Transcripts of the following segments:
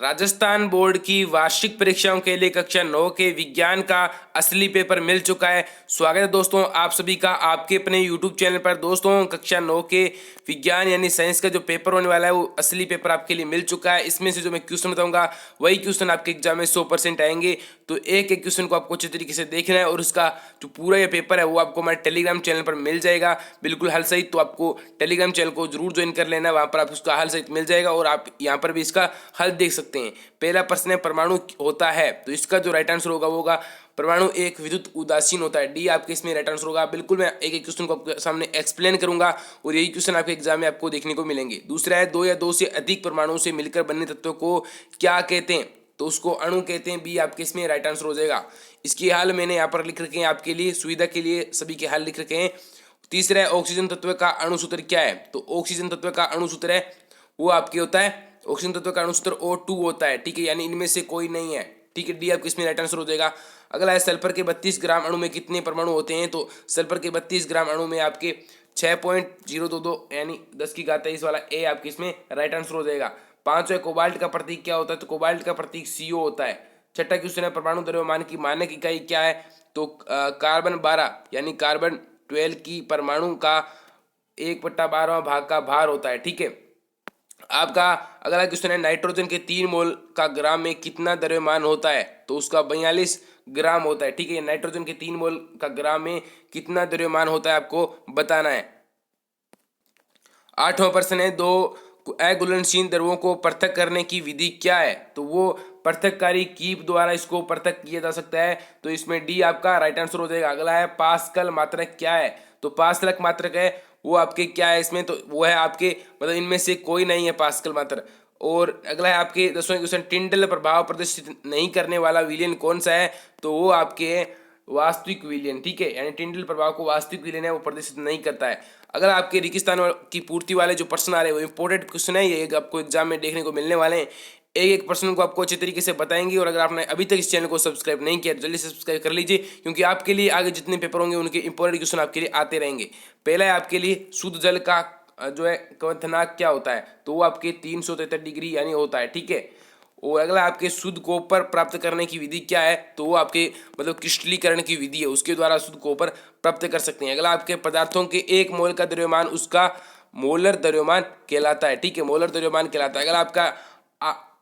Rajasthan board की वार्षिक परीक्षाओं के लिए कक्षा 9 के विज्ञान का असली पेपर मिल चुका है। स्वागत है दोस्तों आप सभी का आपके अपने यूट्यूब चैनल पर। दोस्तों कक्षा 9 के विज्ञान यानी साइंस का जो पेपर होने वाला है वो असली पेपर आपके लिए मिल चुका है। इसमें से जो मैं क्वेश्चन बताऊंगा वही क्वेश्चन आपके एग्जाम में 100% आएंगे। तो एक एक क्वेश्चन को आपको अच्छे तरीके से देखना है और उसका जो पूरा ये पेपर है वो आपको हमारे टेलीग्राम चैनल पर मिल जाएगा बिल्कुल हल सहित। तो आपको टेलीग्राम चैनल को जरूर ज्वाइन कर लेना है, वहाँ पर आप उसका हल सहित मिल जाएगा और आप यहाँ पर भी इसका हल देख सकते हैं। पहला प्रश्न है परमाणु होता है, तो इसका जो राइट आंसर होगा वो होगा परमाणु एक विद्युत उदासीन होता है। डी आपके इसमें राइट आंसर होगा। बिल्कुल मैं एक एक क्वेश्चन को आपके सामने एक्सप्लेन करूंगा और यही क्वेश्चन आपके एग्जाम में आपको देखने को मिलेंगे। दूसरा है दो या दो से अधिक परमाणुओं से मिलकर बने तत्व को क्या कहते हैं, तो उसको अणु कहते हैं। बी आपके इसमें राइट आंसर हो जाएगा। इसके हल मैंने यहाँ पर लिख रखे हैं आपके लिए सुविधा के लिए, सभी के हल लिख रखे हैं। तीसरा है ऑक्सीजन तत्व का अणुसूत्र क्या है, तो ऑक्सीजन तत्व का अणुसूत्र है वो आपके होता है, ऑक्सीजन तत्व का अणुसूत्र O2 होता है। ठीक है, यानी इनमें से कोई नहीं है। ठीक है, डी आपके इसमें राइट आंसर हो जाएगा। अगला है सल्फर के 32 ग्राम अणु में कितने परमाणु होते हैं, तो सल्फर के 32 ग्राम अणु में आपके 6.022 यानी 10 की घात 23 वाला ए आपके इसमें राइट आंसर हो जाएगा। पांचवा कोबाल्ट का प्रतीक क्या होता है, तो कोबाल्ट का प्रतीक CO होता है। छठा क्वेश्चन है परमाणु द्रव्यमान की मानक इकाई क्या है, तो कार्बन 12 यानी कार्बन 12 की परमाणु का 1/12वां भाग का भार होता है। ठीक है, आपका अगला क्वेश्चन है नाइट्रोजन के 3 मोल का ग्राम में कितना द्रव्यमान होता है, तो उसका 42 ग्राम होता है। ठीक है, नाइट्रोजन के 3 मोल का ग्राम में कितना द्रव्यमान होता है आपको बताना है। आठवां प्रश्न है दो अघुलनशील द्रवों को पृथक करने की विधि क्या है, तो वो पृथककारी कीप द्वारा इसको पृथक किया जा सकता है। तो इसमें डी आपका राइट आंसर हो जाएगा। अगला है पास्कल मात्रक क्या है, तो पास्कल मात्रक है वो आपके क्या है इसमें, तो वो है आपके मतलब इनमें से कोई नहीं है पास्कल मात्रक। और अगला है आपके 10वां क्वेश्चन टिंडल प्रभाव प्रदर्शित नहीं करने वाला विलयन कौन सा है, तो वो आपके वास्तविक विलयन। ठीक है, यानी टिंडल प्रभाव को वास्तविक विलयन है वो प्रदर्शित नहीं करता है। अगर आपके रेगिस्तान की पूर्ति वाले जो प्रश्न आ रहे हैं वो इंपॉर्टेंट क्वेश्चन है, ये आपको एग्जाम में देखने को मिलने वाले हैं। एक एक प्रश्न को आपको अच्छे तरीके से बताएंगे और अगर आपने अभी तक इस चैनल को सब्सक्राइब नहीं किया तो जल्दी से सब्सक्राइब कर लीजिए, क्योंकि आपके लिए आगे जितने पेपर होंगे उनके इंपॉर्टेंट क्वेश्चन आपके लिए आते रहेंगे। पहला है आपके लिए शुद्ध जल का जो है क्वथनांक क्या होता है, तो वो आपके 373 डिग्री यानी होता है। ठीक है, और अगला आपके शुद्ध कॉपर प्राप्त करने की विधि क्या है, तो वो आपके मतलब क्रिस्टलीकरण की विधि है, उसके द्वारा शुद्ध कॉपर प्राप्त कर सकते हैं। अगला आपके पदार्थों के एक मोल का द्रव्यमान उसका मोलर द्रव्यमान कहलाता है। ठीक है, मोलर द्रव्यमान कहलाता है। अगर आपका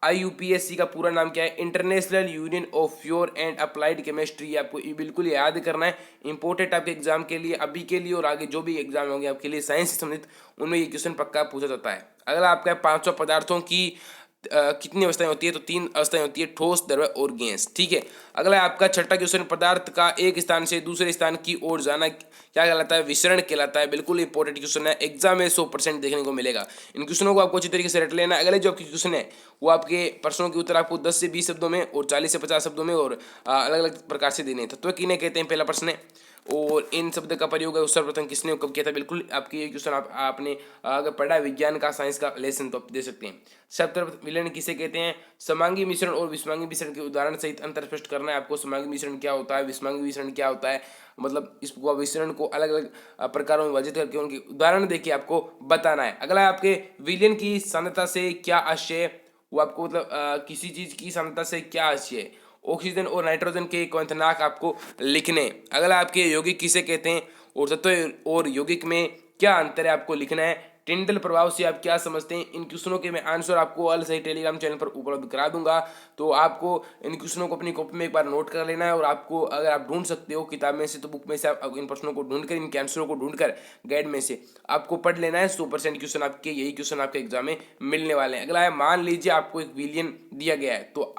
IUPAC का पूरा नाम क्या है, international union of pure and applied chemistry. आपको ये बिल्कुल याद करना है, इंपॉर्टेंट आपके एग्जाम के लिए अभी के लिए और आगे जो भी एग्जाम होंगे आपके लिए साइंस से संबंधित उनमें ये क्वेश्चन पक्का पूछा जाता है। अगला आपका 500 पदार्थों की कितनी अवस्थाएं होती है, तो 3 अवस्थाएं होती है, ठोस द्रव और गैस। ठीक है, अगला आपका छठा क्वेश्चन पदार्थ का एक स्थान से दूसरे स्थान की ओर जाना क्या कहलाता है, विसरण कहलाता है। बिल्कुल इंपॉर्टेंट क्वेश्चन है, एग्जाम में 100% देखने को मिलेगा। इन क्वेश्चनों को आपको अच्छी तरीके से रट लेना है। अगले जो आपके क्वेश्चन है वो आपके प्रश्नों के उत्तर आपको 10 से 20 शब्दों में और 40 से 50 शब्दों में और अलग अलग प्रकार से देने हैं। तत्व किन्हें कहते हैं पहला प्रश्न है, और इन शब्द का प्रयोग है सर्वप्रथम किसने कब किया था। बिल्कुल आपकी ये क्वेश्चन आपने अगर पढ़ा विज्ञान का साइंस का लेसन तो आप दे सकते हैं। शब्द विलयन किसे कहते हैं, समांगी मिश्रण और विषमांगी मिश्रण के उदाहरण सहित अंतर स्पष्ट करना है आपको। समांगी मिश्रण क्या होता है, विषमांगी मिश्रण क्या होता है, मतलब इस मिश्रण को अलग अलग प्रकारों में विभाजित करके उनके उदाहरण देखिए आपको बताना है। अगला है आपके विलयन की सांद्रता से क्या आशय, वो आपको मतलब किसी चीज की सांद्रता से क्या आशय है। ऑक्सीजन और नाइट्रोजन के क्वथनांक आपको लिखने। अगला आपके यौगिक किसे कहते हैं और तत्व और यौगिक में क्या अंतर है आपको लिखना है। टिंडल प्रभाव से आप क्या समझते हैं। इन क्वेश्चनों के मैं आंसर आपको अलग से टेलीग्राम चैनल पर उपलब्ध करा दूंगा, तो आपको इन क्वेश्चनों को अपनी कॉपी में एक बार नोट कर लेना है और आपको अगर आप ढूंढ सकते हो किताब में से तो बुक में से आप इन प्रश्नों को ढूंढकर इनके आंसरों को ढूंढकर गाइड में से आपको पढ़ लेना है। 100% क्वेश्चन आपके यही क्वेश्चन आपके एग्जाम में मिलने वाले हैं। अगला है मान लीजिए आपको एक विलयन दिया गया है, तो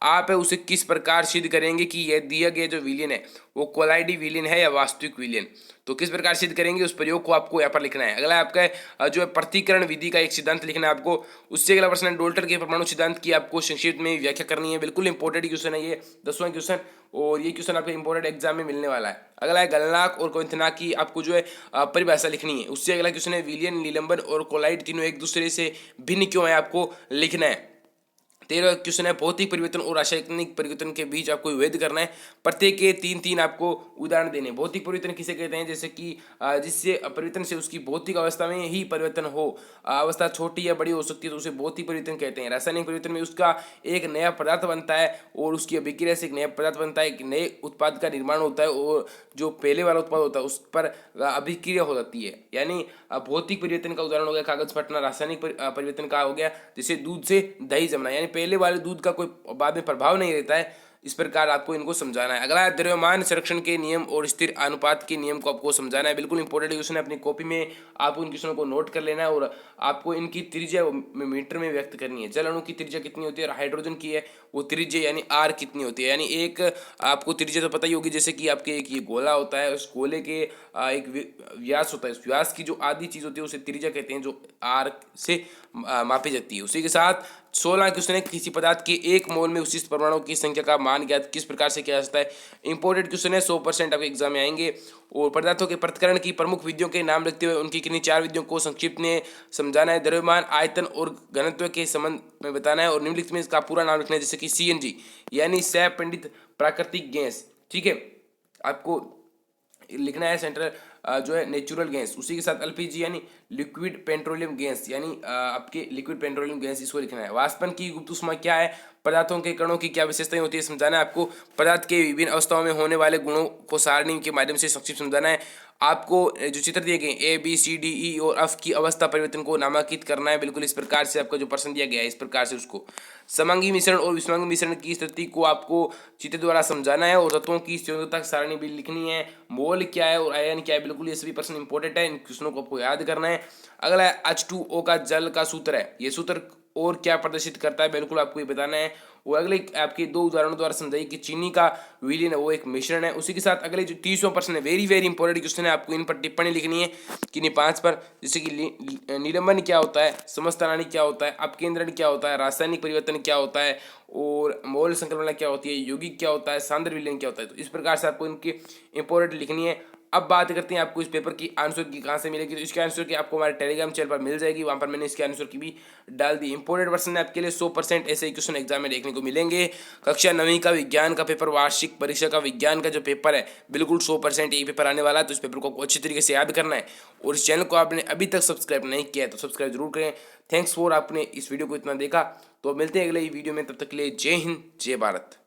आप है उसे किस प्रकार सिद्ध करेंगे कि यह दिया गया जो विलयन है वो कोलाइडी विलयन है या वास्तविक विलयन, तो किस प्रकार सिद्ध करेंगे उस प्रयोग को आपको यहाँ पर लिखना है। अगला आपका जो है पृथक्करण विधि का एक सिद्धांत लिखना है आपको। उससे अगला प्रश्न है डोल्टर के परमाणु सिद्धांत की आपको संक्षिप्त में व्याख्या करनी है। बिल्कुल इंपॉर्टेंट क्वेश्चन है ये, 10वां क्वेश्चन, और ये क्वेश्चन आपके इंपॉर्टेंट एग्जाम में मिलने वाला है। अगला है गलनांक और क्वथनांक की आपको जो है परिभाषा लिखनी है। उससे अगला क्वेश्चन है विलयन, निलंबन और कोलाइड तीनों एक दूसरे से भिन्न क्यों है आपको लिखना है। 13 क्वेश्चन है भौतिक परिवर्तन और रासायनिक परिवर्तन के बीच आपको विभेद करना है। प्रत्येक के 3-3 आपको उदाहरण देने हैं। भौतिक परिवर्तन किसे कहते हैं, जैसे कि जिससे परिवर्तन से उसकी भौतिक अवस्था में ही परिवर्तन हो, अवस्था छोटी या बड़ी हो सकती है तो उसे भौतिक परिवर्तन कहते हैं। रासायनिक परिवर्तन में उसका एक नया पदार्थ बनता है और उसकी अभिक्रिया से एक नया पदार्थ बनता है, एक नए उत्पाद का निर्माण होता है और जो पहले वाला उत्पाद होता है उस पर अभिक्रिया हो जाती है। यानी भौतिक परिवर्तन का उदाहरण हो गया कागज फटना। रासायनिक परिवर्तन का हो गया जैसे दूध से दही जमना, यानी पहले वाले दूध का कोई बाद में प्रभाव नहीं रहता है। इस प्रकार आपको इनको समझाना है। अगला है द्रव्यमान संरक्षण के नियम और स्थिर अनुपात के नियम को आपको समझाना है। बिल्कुल इंपॉर्टेंट क्वेश्चन है, अपनी कॉपी में आपको इन क्वेश्चनों को नोट कर लेना है और आपको इनकी त्रिज्या मीटर में व्यक्त करनी है। जल अणु की त्रिज्या कितनी होती है और हाइड्रोजन की है वो त्रिज्या यानी आर कितनी होती है। यानी एक आपको त्रिज्या तो पता ही होगी, जैसे कि आपके एक ये गोला होता है, उस गोले के एक व्यास होता है, उस व्यास की जो आधी चीज होती है उसे त्रिज्या कहते हैं, जो आर से मापी जाती है। उसी के साथ 16 क्वेश्चन है किसी पदार्थ के 1 मोल में विशिष्ट परमाणु की संख्या का मान ज्ञात किस प्रकार से किया जाता है। इंपॉर्टेंट क्वेश्चन है, 100% आपके एग्जाम में आएंगे। और पदार्थों के पृथक्करण की प्रमुख विधियों के नाम लिखते हुए उनकी किन्हीं 4 विधियों को संक्षिप्त में समझाना है। द्रव्यमान आयतन और घनत्व के संबंध में बताना है और निम्नलिखित में इसका पूरा नाम लिखना है, जैसे कि सीएनजी यानी सह पंडित प्राकृतिक गैस। ठीक है, आपको लिखना है सेंट्रल जो है नेचुरल गैस। उसी के साथ एलपीजी यानी लिक्विड पेट्रोलियम गैस, यानी आपके लिक्विड पेट्रोलियम गैस, इसको लिखना है। वाष्पन की गुप्त ऊष्मा क्या है, पदार्थों के कणों की क्या विशेषताएं होती है समझाना है आपको। पदार्थ के विभिन्न अवस्थाओं में होने वाले गुणों को सारणी के माध्यम से संक्षिप्त समझाना है आपको। जो चित्र दिए गए A B C D E और एफ की अवस्था परिवर्तन को नामांकित करना है। बिल्कुल इस प्रकार से आपका जो प्रश्न दिया गया है इस प्रकार से उसको समांगी मिश्रण और विषमांगी मिश्रण की स्थिति को आपको चित्र द्वारा समझाना है और तत्वों की संयोजकता सारणी भी लिखनी है। मोल क्या है और आयन क्या है, बिल्कुल ये सभी प्रश्न इंपॉर्टेंट है, इन क्वेश्चनों को आपको याद करना है। अगला है H2O का जल का सूत्र है, ये सूत्र और क्या प्रदर्शित करता है बिल्कुल आपको ये बताना है। वो अगले आपके 2 उदाहरणों द्वारा समझाइए कि चीनी का विलीन है वो एक मिश्रण है। उसी के साथ अगले जो 30वां प्रश्न है, वेरी वेरी इंपॉर्टेंट क्वेश्चन है, आपको इन पर टिप्पणी लिखनी है किन्हीं 5 पर, जैसे कि निलंबन क्या होता है, समस्थानी क्या होता है, अपकेंद्रण क्या होता है, रासायनिक परिवर्तन क्या होता है और मौल संक्रमण क्या होती है, यौगिक क्या होता है, सांद्र विलयन क्या होता है। तो इस प्रकार से आपको इनकी इंपॉर्टेंट लिखनी है। अब बात करते हैं आपको इस पेपर की आंसर की कहाँ से मिलेगी। तो इसके आंसर की आपको हमारे टेलीग्राम चैनल पर मिल जाएगी, वहाँ पर मैंने इसके आंसर की भी डाल दी। इंपॉर्टेंट प्रश्न है आपके लिए, 100% ऐसे ही क्वेश्चन एग्जाम में देखने को मिलेंगे। कक्षा 9वीं का विज्ञान का पेपर, वार्षिक परीक्षा का विज्ञान का जो पेपर है, बिल्कुल 100% यही पेपर आने वाला है। तो इस पेपर को अच्छी तरीके से याद करना है और इस चैनल को आपने अभी तक सब्सक्राइब नहीं किया है तो सब्सक्राइब जरूर करें। थैंक्स फॉर आपने इस वीडियो को इतना देखा। तो मिलते हैं अगले वीडियो में, तब तक के लिए जय हिंद जय भारत।